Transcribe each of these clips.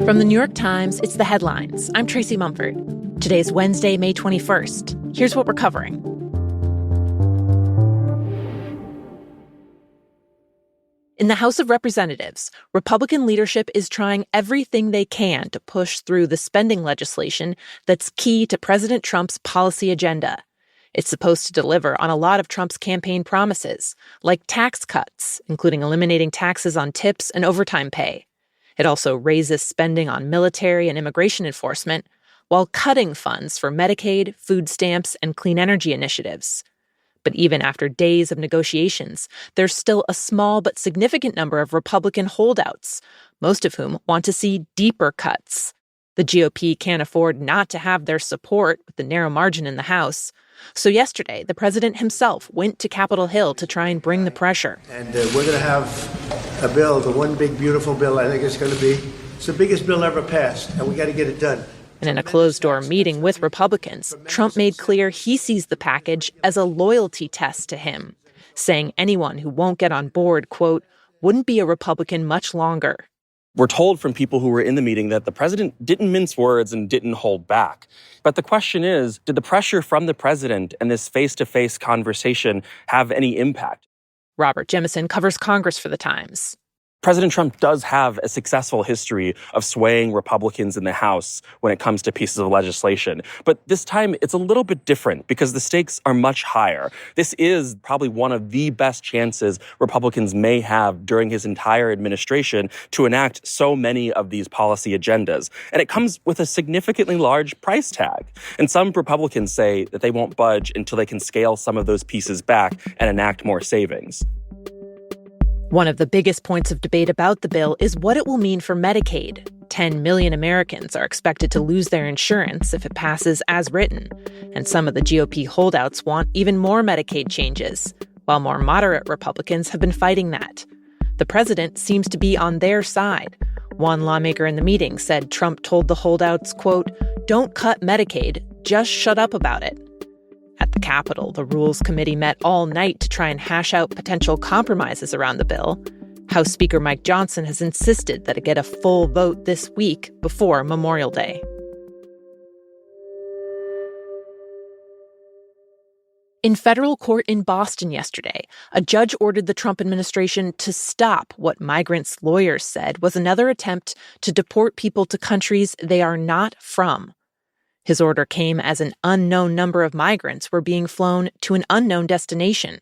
From the New York Times, it's The Headlines. I'm Tracy Mumford. Today's Wednesday, May 21st. Here's what we're covering. In the House of Representatives, Republican leadership is trying everything they can to push through the spending legislation that's key to President Trump's policy agenda. It's supposed to deliver on a lot of Trump's campaign promises, like tax cuts, including eliminating taxes on tips and overtime pay. It also raises spending on military and immigration enforcement, while cutting funds for Medicaid, food stamps, and clean energy initiatives. But even after days of negotiations, there's still a small but significant number of Republican holdouts, most of whom want to see deeper cuts. The GOP can't afford not to have their support with the narrow margin in the House. So yesterday, the president himself went to Capitol Hill to try and bring the pressure. And we're going to have a bill, the one big, beautiful bill. I think it's going to be, it's the biggest bill ever passed, and we got to get it done. And in a closed-door meeting with Republicans, Trump made clear he sees the package as a loyalty test to him, saying anyone who won't get on board, quote, wouldn't be a Republican much longer. We're told from people who were in the meeting that the president didn't mince words and didn't hold back. But the question is, did the pressure from the president and this face-to-face conversation have any impact? Robert Jemison covers Congress for The Times. President Trump does have a successful history of swaying Republicans in the House when it comes to pieces of legislation. But this time, it's a little bit different because the stakes are much higher. This is probably one of the best chances Republicans may have during his entire administration to enact so many of these policy agendas. And it comes with a significantly large price tag. And some Republicans say that they won't budge until they can scale some of those pieces back and enact more savings. One of the biggest points of debate about the bill is what it will mean for Medicaid. 10 million Americans are expected to lose their insurance if it passes as written, and some of the GOP holdouts want even more Medicaid changes, while more moderate Republicans have been fighting that. The president seems to be on their side. One lawmaker in the meeting said Trump told the holdouts, quote, "Don't cut Medicaid, just shut up about it." At the Capitol, the Rules Committee met all night to try and hash out potential compromises around the bill. House Speaker Mike Johnson has insisted that it get a full vote this week before Memorial Day. In federal court in Boston yesterday, a judge ordered the Trump administration to stop what migrants' lawyers said was another attempt to deport people to countries they are not from. His order came as an unknown number of migrants were being flown to an unknown destination.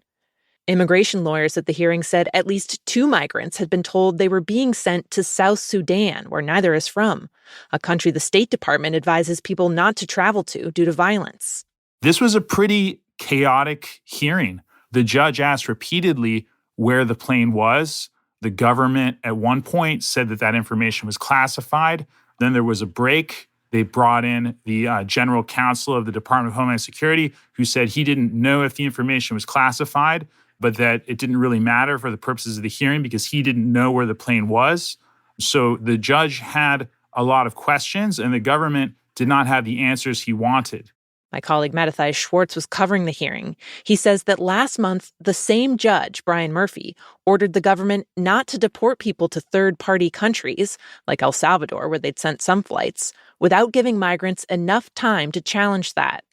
Immigration lawyers at the hearing said at least 2 migrants had been told they were being sent to South Sudan, where neither is from, a country the State Department advises people not to travel to due to violence. This was a pretty chaotic hearing. The judge asked repeatedly where the plane was. The government at one point said that information was classified. Then there was a break. They brought in the general counsel of the Department of Homeland Security, who said he didn't know if the information was classified, but that it didn't really matter for the purposes of the hearing because he didn't know where the plane was. So the judge had a lot of questions, and the government did not have the answers he wanted. My colleague Mattathias Schwartz was covering the hearing. He says that last month, the same judge, Brian Murphy, ordered the government not to deport people to third-party countries, like El Salvador, where they'd sent some flights, without giving migrants enough time to challenge that.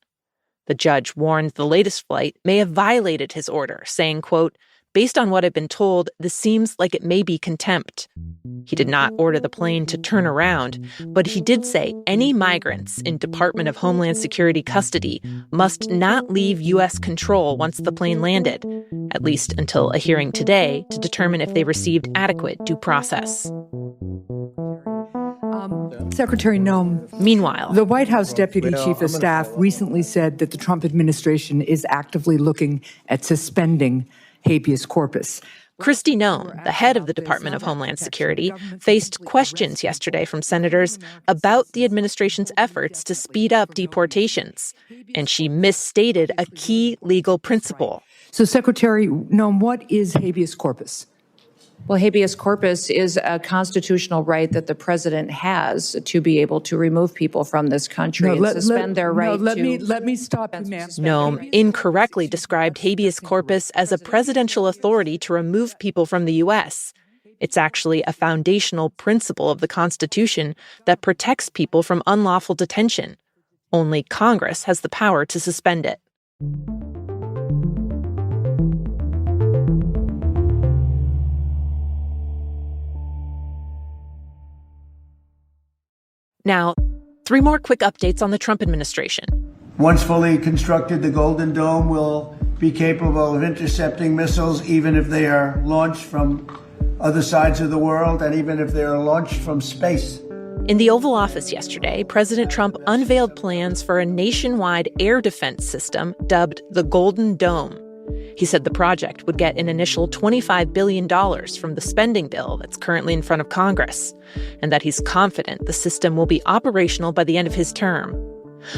The judge warned the latest flight may have violated his order, saying, quote, "Based on what I've been told, this seems like it may be contempt." He did not order the plane to turn around, but he did say any migrants in Department of Homeland Security custody must not leave U.S. control once the plane landed, at least until a hearing today to determine if they received adequate due process. Secretary Noem, meanwhile, the White House Deputy Chief of Staff recently said that the Trump administration is actively looking at suspending habeas corpus. Kristi Noem, the head of the Department of Homeland Security, faced questions yesterday from senators about the administration's efforts to speed up deportations, and she misstated a key legal principle. So, Secretary Noem, what is habeas corpus? Well, habeas corpus is a constitutional right that the president has to be able to remove people from this country and suspend their right Let me stop you, ma'am. Noem incorrectly described habeas corpus as a presidential authority to remove people from the U.S. It's actually a foundational principle of the Constitution that protects people from unlawful detention. Only Congress has the power to suspend it. Now, 3 more quick updates on the Trump administration. Once fully constructed, the Golden Dome will be capable of intercepting missiles, even if they are launched from other sides of the world and even if they are launched from space. In the Oval Office yesterday, President Trump unveiled plans for a nationwide air defense system dubbed the Golden Dome. He said the project would get an initial $25 billion from the spending bill that's currently in front of Congress, and that he's confident the system will be operational by the end of his term.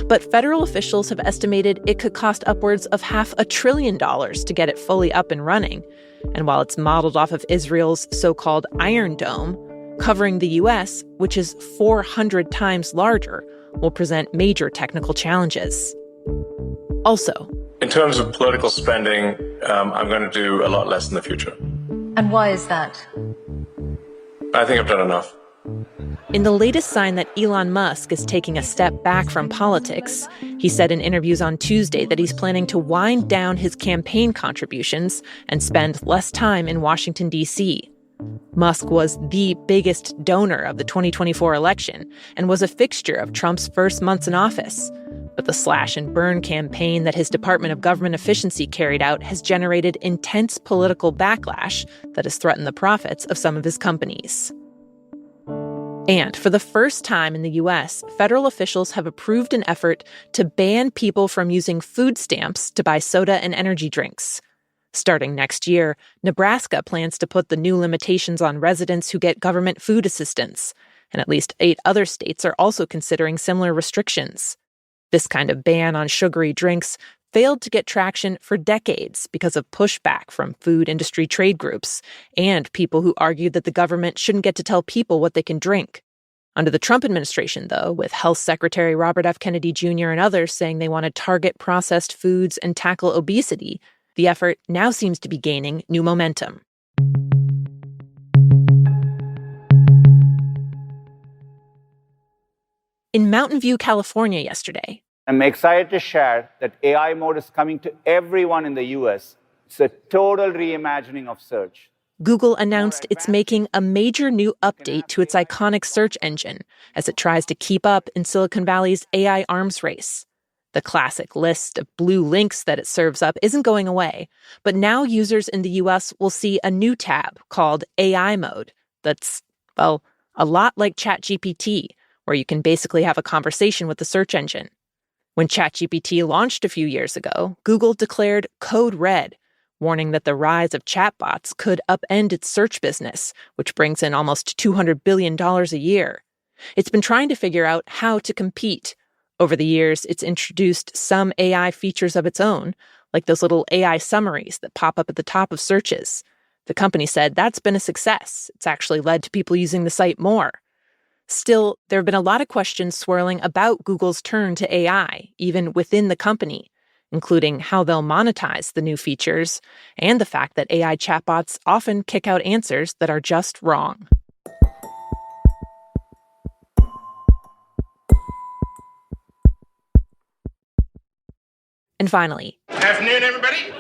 But federal officials have estimated it could cost upwards of $500 billion to get it fully up and running. And while it's modeled off of Israel's so-called Iron Dome, covering the U.S., which is 400 times larger, will present major technical challenges. Also, in terms of political spending, I'm going to do a lot less in the future. And why is that? I think I've done enough. In the latest sign that Elon Musk is taking a step back from politics, he said in interviews on Tuesday that he's planning to wind down his campaign contributions and spend less time in Washington, D.C. Musk was the biggest donor of the 2024 election and was a fixture of Trump's first months in office. But the slash-and-burn campaign that his Department of Government Efficiency carried out has generated intense political backlash that has threatened the profits of some of his companies. And for the first time in the U.S., federal officials have approved an effort to ban people from using food stamps to buy soda and energy drinks. Starting next year, Nebraska plans to put the new limitations on residents who get government food assistance, and at least 8 other states are also considering similar restrictions. This kind of ban on sugary drinks failed to get traction for decades because of pushback from food industry trade groups and people who argued that the government shouldn't get to tell people what they can drink. Under the Trump administration, though, with Health Secretary Robert F. Kennedy Jr. and others saying they want to target processed foods and tackle obesity, the effort now seems to be gaining new momentum. In Mountain View, California yesterday, I'm excited to share that AI mode is coming to everyone in the US. It's a total reimagining of search. Google announced it's making a major new update to its iconic search engine as it tries to keep up in Silicon Valley's AI arms race. The classic list of blue links that it serves up isn't going away, but now users in the US will see a new tab called AI mode that's, well, a lot like ChatGPT, where you can basically have a conversation with the search engine. When ChatGPT launched a few years ago, Google declared code red, warning that the rise of chatbots could upend its search business, which brings in almost $200 billion a year. It's been trying to figure out how to compete. Over the years, it's introduced some AI features of its own, like those little AI summaries that pop up at the top of searches. The company said that's been a success. It's actually led to people using the site more. Still, there have been a lot of questions swirling about Google's turn to AI, even within the company, including how they'll monetize the new features and the fact that AI chatbots often kick out answers that are just wrong. And finally, afternoon, everybody.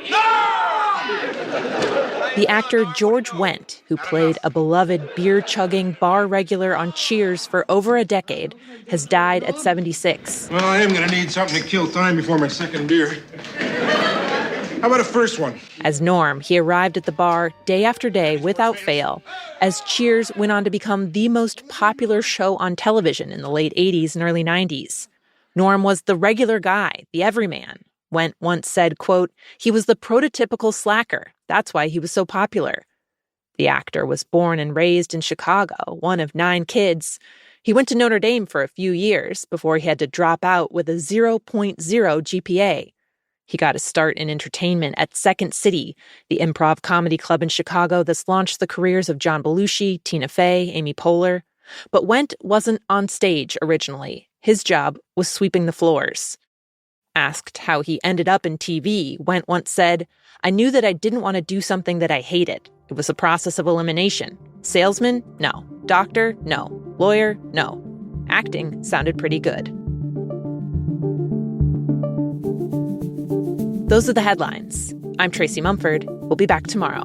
the actor George Wendt, who played a beloved beer-chugging bar regular on Cheers for over a decade, has died at 76. Well, I am going to need something to kill time before my second beer. How about a first one? As Norm, he arrived at the bar day after day without fail, as Cheers went on to become the most popular show on television in the late 80s and early 90s. Norm was the regular guy, the everyman. Wendt once said, quote, "He was the prototypical slacker. That's why he was so popular." The actor was born and raised in Chicago, one of 9 kids. He went to Notre Dame for a few years before he had to drop out with a 0.0 GPA. He got his start in entertainment at Second City, the improv comedy club in Chicago that's launched the careers of John Belushi, Tina Fey, Amy Poehler. But Wendt wasn't on stage originally. His job was sweeping the floors. Asked how he ended up in TV, Wendt once said, "I knew that I didn't want to do something that I hated. It was a process of elimination. Salesman? No. Doctor? No. Lawyer? No. Acting sounded pretty good. Those are the headlines. I'm Tracy Mumford. We'll be back tomorrow.